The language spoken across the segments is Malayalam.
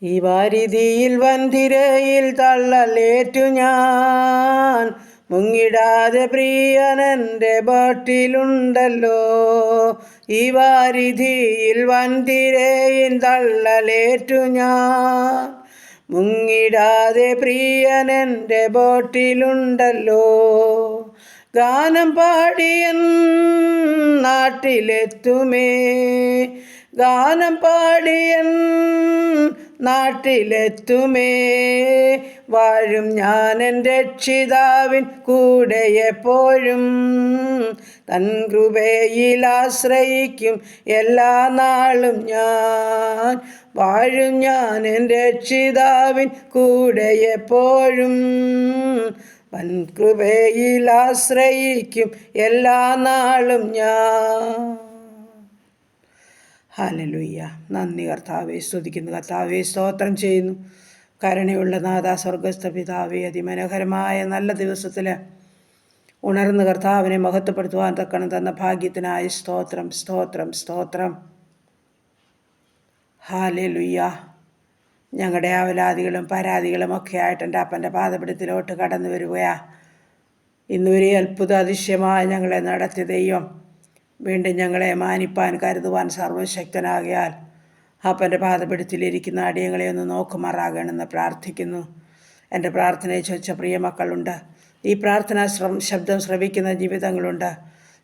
ഈ വാരിധിയിൽ വൻതിരയിൽ തള്ളലേറ്റു ഞാൻ, മുങ്ങിടാതെ പ്രിയനെൻ്റെ ബാട്ടിലുണ്ടല്ലോ. ഈ വാരിധിയിൽ വൻതിരയിൽ തള്ളലേറ്റു ഞാൻ, മുങ്ങിടാതെ പ്രിയനെൻ്റെ ബോട്ടിലുണ്ടല്ലോ. ഗാനം പാടിയൻ നാട്ടിലെത്തുമേ, ഗാനം പാടിയൻ നാട്ടിലെത്തുമേ. വാഴും ഞാൻ എൻ്റെ രക്ഷിതാവിൻ കൂടെ എപ്പോഴും, തൻ കൃപയിൽ ആശ്രയിക്കും എല്ലാ നാളും ഞാൻ. വാഴും ഞാൻ എൻ്റെ രക്ഷിതാവിൻ കൂടെ എപ്പോഴും, വൻ കൃപയിൽ ആശ്രയിക്കും എല്ലാ നാളും ഞാൻ. ഹല്ലേലൂയ. നന്ദി കർത്താവേ, സ്തുതിക്കുന്നു കർത്താവേ, സ്തോത്രം ചെയ്യുന്നു. കരുണയുള്ള നാഥ, സ്വർഗസ്ഥ പിതാവേ, അതിമനോഹരമായ നല്ല ദിവസത്തിൽ ഉണർന്ന് കർത്താവിനെ മഹത്വപ്പെടുത്തുവാൻ തക്കണം തന്ന ഭാഗ്യത്തിനായി സ്തോത്രം, സ്തോത്രം, സ്തോത്രം. ഹല്ലേലൂയ. ഞങ്ങളുടെ അവലാദികളും പരാതികളും ഒക്കെ ആയിട്ട് എൻ്റെ അപ്പൻ്റെ പാദപിടത്തിലോട്ട് കടന്നു വരികയാണ്. ഇന്നുവരെ അത്ഭുത അതിശയമായി ഞങ്ങളെ നടത്തിയ ദൈവം വീണ്ടും ഞങ്ങളെ മാനിപ്പാൻ കരുതുവാൻ സർവശക്തനാകിയാൽ അപ്പൻ്റെ പാദപിടത്തിലിരിക്കുന്ന അടിയങ്ങളെ ഒന്ന് നോക്കുമാറാകണമെന്ന് പ്രാർത്ഥിക്കുന്നു. എൻ്റെ പ്രാർത്ഥനയെ ചോദിച്ച പ്രിയ മക്കളുണ്ട്, ഈ പ്രാർത്ഥനാ ശബ്ദം ശ്രവിക്കുന്ന ജീവിതങ്ങളുണ്ട്.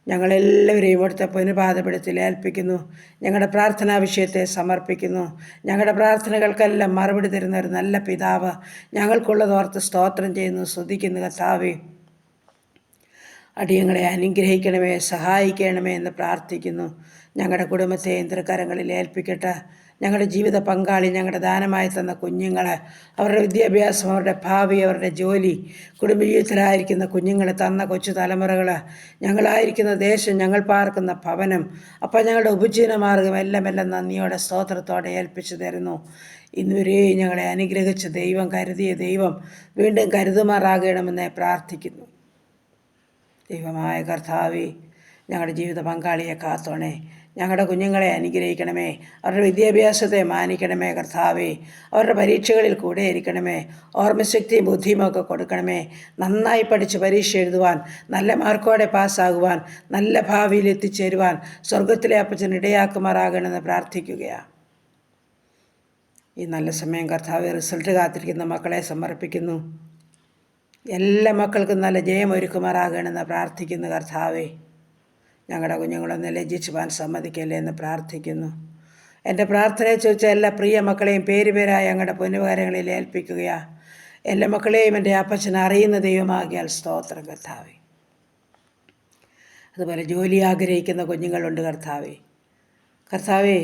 ഞങ്ങളെല്ലാവരെയും ഇവിടുത്തെ പൊന്നുപാദപിടത്തിൽ ഏൽപ്പിക്കുന്നു. ഞങ്ങളുടെ പ്രാർത്ഥനാ വിഷയത്തെ സമർപ്പിക്കുന്നു. ഞങ്ങളുടെ പ്രാർത്ഥനകൾക്കെല്ലാം മറുപടി തരുന്ന ഒരു നല്ല പിതാവ് ഞങ്ങൾക്കുള്ളതോർത്ത് സ്തോത്രം ചെയ്യുന്നു, സ്തുതിക്കുന്നു. കർത്താവേ, അടിയങ്ങളെ അനുഗ്രഹിക്കണമേ, സഹായിക്കണമേ എന്ന് പ്രാർത്ഥിക്കുന്നു. ഞങ്ങളുടെ കുടുംബത്തെ യന്ത്രകരങ്ങളിൽ ഏൽപ്പിക്കട്ടെ. ഞങ്ങളുടെ ജീവിത പങ്കാളി, ഞങ്ങളുടെ ദാനമായി തന്ന കുഞ്ഞുങ്ങൾ, അവരുടെ വിദ്യാഭ്യാസം, അവരുടെ ഭാവി, അവരുടെ ജോലി, കുടുംബജീവിതത്തിലായിരിക്കുന്ന കുഞ്ഞുങ്ങൾ, തന്ന കൊച്ചു തലമുറകൾ, ഞങ്ങളായിരിക്കുന്ന ദേശം, ഞങ്ങൾ പാർക്കുന്ന ഭവനം, അപ്പോൾ ഞങ്ങളുടെ ഉപജീവനമാർഗം എല്ലാം നന്ദിയോടെ സ്തോത്രത്തോടെ ഏൽപ്പിച്ചു തരുന്നു. ഇന്നുവരെ ഞങ്ങളെ അനുഗ്രഹിച്ച ദൈവം, കരുതിയ ദൈവം വീണ്ടും കരുതുമാറാകണമെന്ന് പ്രാർത്ഥിക്കുന്നു. ദൈവമായ കർത്താവേ, ഞങ്ങളുടെ ജീവിത പങ്കാളിയെ കാത്തോണേ. ഞങ്ങളുടെ കുഞ്ഞുങ്ങളെ അനുഗ്രഹിക്കണമേ. അവരുടെ വിദ്യാഭ്യാസത്തെ മാനിക്കണമേ കർത്താവേ. അവരുടെ പരീക്ഷകളിൽ കൂടെ ഇരിക്കണമേ. ഓർമ്മശക്തിയും ബുദ്ധിയുമൊക്കെ കൊടുക്കണമേ. നന്നായി പഠിച്ച് പരീക്ഷ എഴുതുവാൻ, നല്ല മാർക്കോടെ പാസ്സാകുവാൻ, നല്ല ഭാവിയിൽ എത്തിച്ചേരുവാൻ സ്വർഗത്തിലെ അപ്പച്ചൻ ഇടയാക്കുമാറാകണമെന്ന് പ്രാർത്ഥിക്കുകയാണ്. ഈ നല്ല സമയം കർത്താവേ, റിസൾട്ട് കാത്തിരിക്കുന്ന മക്കളെ സമർപ്പിക്കുന്നു. എല്ലാ മക്കൾക്കും നല്ല ജയമൊരുക്കുമാറാകണമെന്ന് പ്രാർത്ഥിക്കുന്നു. കർത്താവേ, ഞങ്ങളുടെ കുഞ്ഞുങ്ങളൊന്ന് ലജ്ജിച്ചുവാൻ സമ്മതിക്കല്ലേ എന്ന് പ്രാർത്ഥിക്കുന്നു. എൻ്റെ പ്രാർത്ഥനയെ ചോദിച്ച എല്ലാ പ്രിയ മക്കളെയും പേരുപേരായി ഞങ്ങളുടെ പൊന്നുപകാരങ്ങളിൽ ഏൽപ്പിക്കുകയാണ്. എല്ലാ മക്കളെയും എൻ്റെ അപ്പച്ചൻ അറിയുന്ന ദൈവമാകിയാൽ സ്തോത്രം കർത്താവേ. അതുപോലെ ജോലി ആഗ്രഹിക്കുന്ന കുഞ്ഞുങ്ങളുണ്ട് കർത്താവേ. കർത്താവേ,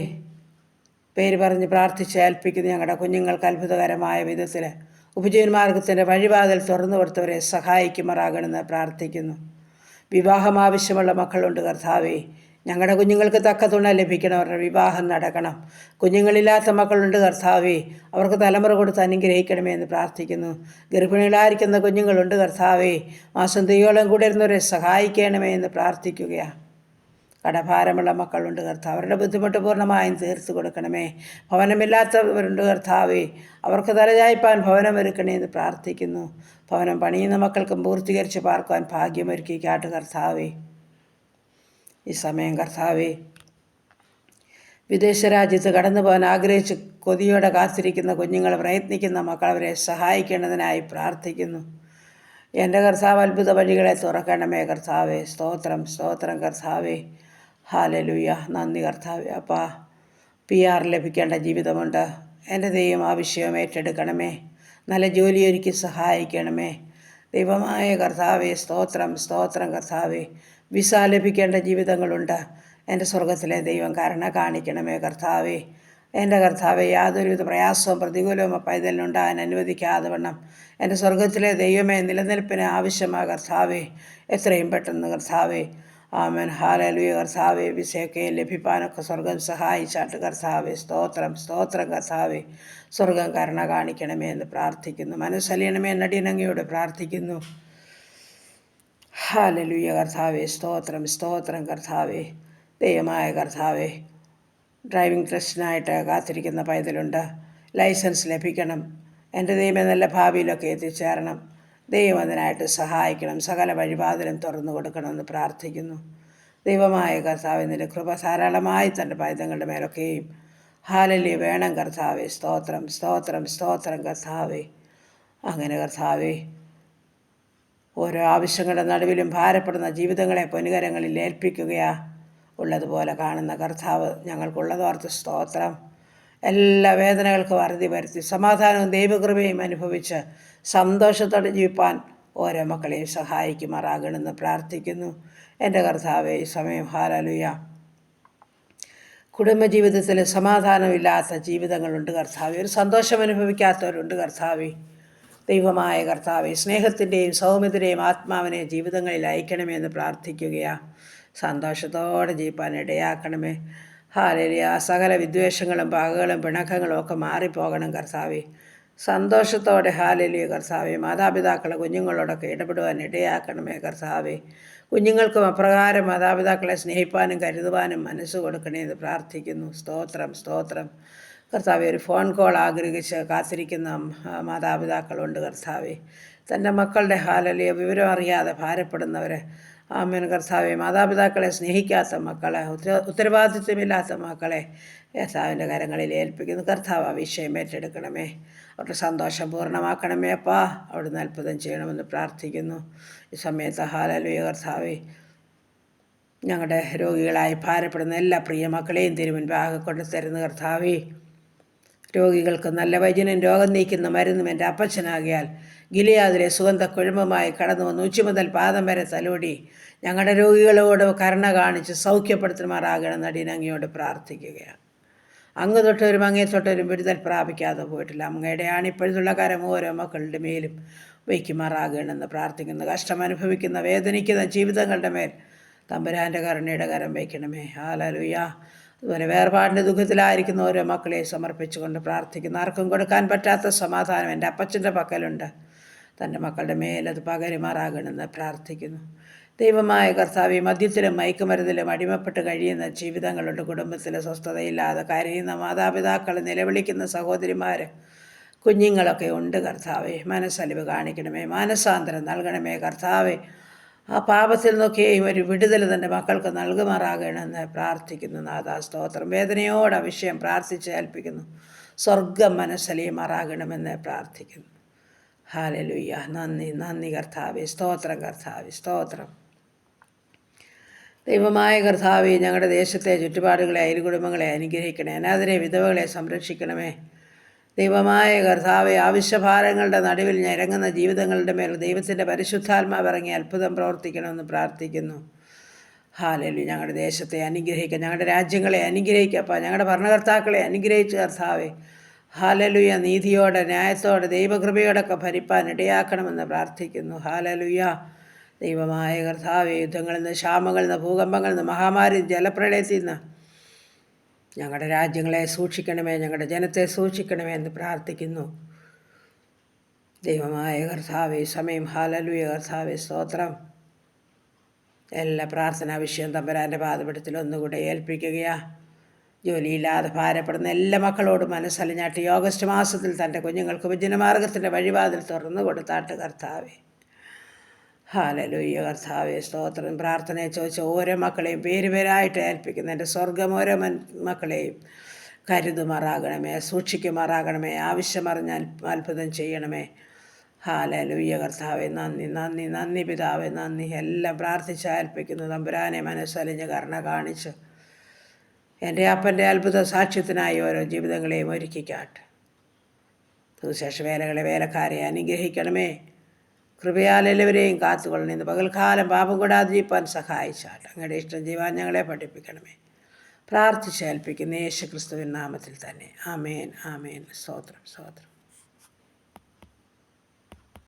പേര് പറഞ്ഞ് പ്രാർത്ഥിച്ച് ഏൽപ്പിക്കുന്നു. ഞങ്ങളുടെ കുഞ്ഞുങ്ങൾക്ക് അത്ഭുതകരമായ വിധത്തിൽ ഉപജീവനമാർഗത്തിൻ്റെ വഴിവാതിൽ തുറന്നു കൊടുത്തവരെ സഹായിക്കുമാറാകണമെന്ന് പ്രാർത്ഥിക്കുന്നു. വിവാഹം ആവശ്യമുള്ള മക്കളുണ്ട് കർത്താവേ. ഞങ്ങളുടെ കുഞ്ഞുങ്ങൾക്ക് തക്ക തുണ ലഭിക്കണം, അവരുടെ വിവാഹം നടക്കണം. കുഞ്ഞുങ്ങളില്ലാത്ത മക്കളുണ്ട് കർത്താവേ, അവർക്ക് തലമുറ കൊടുത്ത് അനുഗ്രഹിക്കണമേ എന്ന് പ്രാർത്ഥിക്കുന്നു. ഗർഭിണികളായിരിക്കുന്ന കുഞ്ഞുങ്ങളുണ്ട് കർത്താവേ, മാസം തീയോളം കൂടെ ഇരുന്നവരെ സഹായിക്കണമേ എന്ന് പ്രാർത്ഥിക്കുകയാണ്. കടഭാരമുള്ള മക്കളുണ്ട് കർത്താവ്, അവരുടെ ബുദ്ധിമുട്ട് പൂർണ്ണമായും തീർത്തു കൊടുക്കണമേ. ഭവനമില്ലാത്തവരുണ്ട് കർത്താവേ, അവർക്ക് തലചായ്പാൻ ഭവനം ഒരുക്കണേ എന്ന് പ്രാർത്ഥിക്കുന്നു. ഭവനം പണിയുന്ന മക്കൾക്കും പൂർത്തീകരിച്ച് പാർക്കുവാൻ ഭാഗ്യമൊരുക്കിക്കാട്ട് കർത്താവേ. ഈ സമയം കർത്താവേ, വിദേശ രാജ്യത്ത് കടന്നു പോകാൻ ആഗ്രഹിച്ച് കൊതിയോടെ കാത്തിരിക്കുന്ന കുഞ്ഞുങ്ങൾ, പ്രയത്നിക്കുന്ന മക്കൾ, അവരെ സഹായിക്കേണ്ടതിനായി പ്രാർത്ഥിക്കുന്നു. എൻ്റെ കർത്താവ്, അത്ഭുത വഴികളെ തുറക്കണമേ കർത്താവേ. സ്തോത്രം, സ്തോത്രം കർത്താവേ. ഹല്ലേലൂയ. നന്ദി കർത്താവേ. അപ്പാ, PR ലഭിക്കേണ്ട ജീവിതമുണ്ട്. എൻ്റെ ദൈവം ആ വിഷയം ഏറ്റെടുക്കണമേ. നല്ല ജോലിയൊരുക്കി സഹായിക്കണമേ. ദൈവമായ കർത്താവേ, സ്തോത്രം, സ്തോത്രം കർത്താവേ. വിസ ലഭിക്കേണ്ട ജീവിതങ്ങളുണ്ട്. എൻ്റെ സ്വർഗത്തിലെ ദൈവം കരുണ കാണിക്കണമേ കർത്താവേ. എൻ്റെ കർത്താവെ, യാതൊരുവിധ പ്രയാസവും പ്രതികൂലവും പൈതലിനുണ്ടാകാൻ അനുവദിക്കാതെ വണ്ണം എൻ്റെ സ്വർഗത്തിലെ ദൈവമേ, നിലനിൽപ്പിന് ആവശ്യമായ കർത്താവേ, എത്രയും പെട്ടെന്ന് കർത്താവേ. ആമേൻ. ഹല്ലേലൂയ. കർത്താവേ, വിസയൊക്കെ ലഭിക്കാനൊക്കെ സ്വർഗം സഹായിച്ചാട്ട് കർത്താവേ. സ്തോത്രം, സ്തോത്രം കർത്താവേ. സ്വർഗം കരുണ കാണിക്കണമേ എന്ന് പ്രാർത്ഥിക്കുന്നു. മനസ്സലിയണമേ എന്നടിയനങ്ങയോട് പ്രാർത്ഥിക്കുന്നു. ഹല്ലേലൂയ കർത്താവേ. സ്തോത്രം, സ്തോത്രം കർത്താവേ. ദൈവമായ കർത്താവേ, ഡ്രൈവിംഗ് ടെസ്റ്റിനായിട്ട് കാത്തിരിക്കുന്ന പൈതലുണ്ട്. ലൈസൻസ് ലഭിക്കണം. എൻ്റെ ദൈവമേ, നല്ല ഭാവിയിലൊക്കെ എത്തിച്ചേരണം. ദൈവം അതിനായിട്ട് സഹായിക്കണം. സകല വഴിവാതിലും തുറന്നു കൊടുക്കണമെന്ന് പ്രാർത്ഥിക്കുന്നു. ദൈവമായ കർത്താവേ, നിൻ്റെ കൃപ ധാരാളമായി തൻ്റെ പൈതങ്ങളുടെ മേലൊക്കെയും ഹാലല്യ വേണം കർത്താവേ. സ്തോത്രം, സ്തോത്രം, സ്തോത്രം കർത്താവേ. അങ്ങനെ കർത്താവേ, ഓരോ ആവശ്യങ്ങളുടെ നടുവിലും ഭാരപ്പെടുന്ന ജീവിതങ്ങളെ പൊന്നുകരങ്ങളിൽ ഏൽപ്പിക്കുകയാ ഉള്ളതുപോലെ കാണുന്ന കർത്താവ് ഞങ്ങൾക്കുള്ളതോർത്ത് സ്തോത്രം. എല്ലാ വേദനകൾക്കും അറുതി വരുത്തി സമാധാനവും ദൈവകൃപയും അനുഭവിച്ച് സന്തോഷത്തോടെ ജീവിപ്പാൻ ഓരോ മക്കളെയും സഹായിക്കുമാറാകണമെന്ന് പ്രാർത്ഥിക്കുന്നു. എൻ്റെ കർത്താവേ, ഈ സമയം ഹാലലുയ കുടുംബജീവിതത്തിൽ സമാധാനമില്ലാത്ത ജീവിതങ്ങളുണ്ട് കർത്താവേ. ഒരു സന്തോഷം അനുഭവിക്കാത്തവരുണ്ട് കർത്താവേ. ദൈവമായ കർത്താവേ, സ്നേഹത്തിൻ്റെയും സൗമ്യത്തിൻ്റെയും ആത്മാവിനെ ജീവിതങ്ങളിൽ അയക്കണമേ എന്ന് പ്രാർത്ഥിക്കുകയാണ്. സന്തോഷത്തോടെ ജീവിപ്പാൻ ഇടയാക്കണമേ. ഹാലലിയ സകല വിദ്വേഷങ്ങളും പകകളും പിണക്കങ്ങളും ഒക്കെ മാറിപ്പോകണം കർത്താവേ. സന്തോഷത്തോടെ ഹാലലിയ കർത്താവേ, മാതാപിതാക്കളെ കുഞ്ഞുങ്ങളോടൊക്കെ ഇടപെടുവാൻ ഇടയാക്കണമേ കർത്താവേ. കുഞ്ഞുങ്ങൾക്കും അപ്രകാരം മാതാപിതാക്കളെ സ്നേഹിപ്പാനും കരുതുവാനും മനസ്സ് കൊടുക്കണേ എന്ന് പ്രാർത്ഥിക്കുന്നു. സ്തോത്രം, സ്തോത്രം കർത്താവേ. ഒരു ഫോൺ കോൾ ആഗ്രഹിച്ച് കാത്തിരിക്കുന്ന മാതാപിതാക്കളുണ്ട് കർത്താവേ. തൻ്റെ മക്കളുടെ ഹാലലിയ വിവരം അറിയാതെ ഭാരപ്പെടുന്നവരെ ആമേൻ കർത്താവേ. മാതാപിതാക്കളെ സ്നേഹിക്കാത്ത മക്കളെ, ഉത്തരവാദിത്വമില്ലാത്ത മക്കളെ കർത്താവിൻ്റെ കരങ്ങളിൽ ഏൽപ്പിക്കുന്നു. കർത്താവ് ആ വിഷയം ഏറ്റെടുക്കണമേ. അവരുടെ സന്തോഷം പൂർണ്ണമാക്കണമേ അപ്പാ. അവിടുന്ന് അത്ഭുതം ചെയ്യണമെന്ന് പ്രാർത്ഥിക്കുന്നു. ഈ സമയത്ത് ഹാലലുയ കർത്താവേ, ഞങ്ങളുടെ രോഗികളായി ഭാരപ്പെടുന്ന എല്ലാ പ്രിയ മക്കളെയും തിരുമുൻപാകെ കൊണ്ട് തരുന്ന കർത്താവേ. രോഗികൾക്ക് നല്ല വൈദ്യനും രോഗം നീക്കുന്ന മരുന്നും എൻ്റെ അപ്പച്ചനാകിയാൽ ഗിലിയാദിലെ സുഗന്ധ കുഴമ്പുമായി കടന്നു വന്ന് ഉച്ച മുതൽ പാദം വരെ തലോടി ഞങ്ങളുടെ രോഗികളോട് കരുണ കാണിച്ച് സൗഖ്യപ്പെടുത്തുമാറാകണം നടിനങ്ങയോട് പ്രാർത്ഥിക്കുകയാണ്. അങ്ങ് തൊട്ടവരും അങ്ങേ തൊട്ടവരും വിടുതൽ പ്രാപിക്കാതെ പോയിട്ടില്ല. അങ്ങയുടെ ആണിപ്പഴുതുള്ള കരം ഓരോ മക്കളുടെ മേലും വയ്ക്കുമാറാകണമെന്ന് പ്രാർത്ഥിക്കുന്നു. കഷ്ടം അനുഭവിക്കുന്ന വേദനിക്കുന്ന ജീവിതങ്ങളുടെ മേൽ തമ്പുരാൻ്റെ കരുണയുടെ കരം വയ്ക്കണമേ. ഹാലലുയ. അതുപോലെ വേർപാടിൻ്റെ ദുഃഖത്തിലായിരിക്കുന്ന ഓരോ മക്കളെ സമർപ്പിച്ചുകൊണ്ട് പ്രാർത്ഥിക്കുന്നു. ആർക്കും കൊടുക്കാൻ പറ്റാത്ത സമാധാനം എൻ്റെ അപ്പച്ചൻ്റെ പക്കലുണ്ട്. തൻ്റെ മക്കളുടെ മേലത് പകരുമാറാകണമെന്ന് പ്രാർത്ഥിക്കുന്നു. ദൈവമായ കർത്താവേ, മദ്യത്തിലും മയക്കുമരുന്നിലും അടിമപ്പെട്ട് കഴിയുന്ന ജീവിതങ്ങളുണ്ട്. കുടുംബത്തിൽ സ്വസ്ഥതയില്ലാതെ കരയുന്ന മാതാപിതാക്കൾ, നിലവിളിക്കുന്ന സഹോദരിമാർ, കുഞ്ഞുങ്ങളൊക്കെ ഉണ്ട് കർത്താവേ. മനസ്സലിവ് കാണിക്കണമേ, മാനസാന്തരം നൽകണമേ കർത്താവേ. ആ പാപത്തിൽ നിന്നൊക്കെയും ഒരു വിടുതൽ തൻ്റെ മക്കൾക്ക് നൽകുമാറാകണമെന്ന് പ്രാർത്ഥിക്കുന്നു. നാഥാ സ്തോത്രം. വേദനയോടെ വിഷയം പ്രാർത്ഥിച്ച് ഏൽപ്പിക്കുന്നു. സ്വർഗം മനസ്സലിയുമാറാകണമെന്ന് പ്രാർത്ഥിക്കുന്നു. ഹാലലുയ്യ. നന്ദി, നന്ദി കർത്താവേ. സ്തോത്രം കർത്താവേ, സ്തോത്രം. ദൈവമായ കർത്താവേ, ഞങ്ങളുടെ ദേശത്തെ ചുറ്റുപാടുകളെ അയൽ കുടുംബങ്ങളെ അനുഗ്രഹിക്കണേ. അനാഥരെ വിധവകളെ സംരക്ഷിക്കണമേ. ദൈവമായ കർത്താവെ, ആവശ്യഭാരങ്ങളുടെ നടുവിൽ ഞരങ്ങുന്ന ജീവിതങ്ങളുടെ മേൽ ദൈവത്തിൻ്റെ പരിശുദ്ധാത്മാവ് ഇറങ്ങി അത്ഭുതം പ്രവർത്തിക്കണമെന്ന് പ്രാർത്ഥിക്കുന്നു. ഹാലലു. ഞങ്ങളുടെ ദേശത്തെ അനുഗ്രഹിക്കുക, ഞങ്ങളുടെ രാജ്യങ്ങളെ അനുഗ്രഹിക്കപ്പ, ഞങ്ങളുടെ ഭരണകർത്താക്കളെ അനുഗ്രഹിച്ച് കർത്താവെ ഹാലലുയ നീതിയോടെ ന്യായത്തോടെ ദൈവകൃപയോടൊക്കെ ഭരിപ്പാൻ ഇടയാക്കണമെന്ന് പ്രാർത്ഥിക്കുന്നു. ഹാലലുയ. ദൈവമായ കർത്താവെ, യുദ്ധങ്ങളിൽ നിന്ന്, ക്ഷാമങ്ങളിൽ നിന്ന്, ഭൂകമ്പങ്ങളിൽ നിന്ന്, മഹാമാരി, ജലപ്രളയത്തിൽ നിന്ന് ഞങ്ങളുടെ രാജ്യങ്ങളെ സൂക്ഷിക്കണമേ, ഞങ്ങളുടെ ജനത്തെ സൂക്ഷിക്കണമേ എന്ന് പ്രാർത്ഥിക്കുന്നു. ദൈവമായ കർത്താവേ, സമയം ഹാലലുയ കർത്താവേ സ്തോത്രം. എല്ലാ പ്രാർത്ഥനാ വിഷയം തമ്പുരാൻ്റെ പാദപീഠത്തിൽ ഒന്നുകൂടെ ഏൽപ്പിക്കുകയാണ്. ജോലിയില്ലാതെ ഭാരപ്പെടുന്ന എല്ലാ മക്കളോടും മനസ്സലിഞ്ഞാട്ട് ഈ ഓഗസ്റ്റ് മാസത്തിൽ തൻ്റെ കുഞ്ഞുങ്ങൾക്ക് വിജനമാർഗത്തിൻ്റെ വഴിവാതിൽ തുറന്നു കൊടുത്താട്ട് കർത്താവേ. ഹാലലുയ്യ കർത്താവേ സ്തോത്രം. പ്രാർത്ഥനയെ ചോദിച്ച ഓരോ മക്കളെയും പേരുപേരായിട്ട് ഏൽപ്പിക്കുന്നു. എൻ്റെ സ്വർഗം ഓരോ മക്കളെയും കരുതുമാറാകണമേ, സൂക്ഷിക്കുമാറാകണമേ, ആവശ്യമറിഞ്ഞാൽ അത്ഭുതം ചെയ്യണമേ. ഹാലലുയ്യ കർത്താവേ. നന്ദി, നന്ദി, നന്ദി പിതാവേ, നന്ദി. എല്ലാം പ്രാർത്ഥിച്ച് ഏൽപ്പിക്കുന്നു. തമ്പുരാനെ മനസ്സലിഞ്ഞ് കരുണ കാണിച്ച് എൻ്റെ അപ്പൻ്റെ അത്ഭുത സാക്ഷ്യത്തിനായി ഓരോ ജീവിതങ്ങളെയും ഒരുക്കിക്കാട്ട്. സുവിശേഷ വേലകളെ, വേലക്കാരെ അനുഗ്രഹിക്കണമേ. കൃപയാൽ എല്ലാവരെയും കാത്തുകൊള്ളണം. ഇന്ന് പകൽക്കാലം പാപം കൂടാതെ ജീവിപ്പാൻ സഹായിച്ചാട്ട് അങ്ങയുടെ ഇഷ്ടം ചെയ്യുവാൻ ഞങ്ങളെ പഠിപ്പിക്കണമേ. പ്രാർത്ഥിച്ചേൽപ്പിക്കുന്ന യേശു ക്രിസ്തുവിൻ നാമത്തിൽ തന്നെ. ആമേൻ, ആമേൻ. സ്തോത്രം, സ്തോത്രം.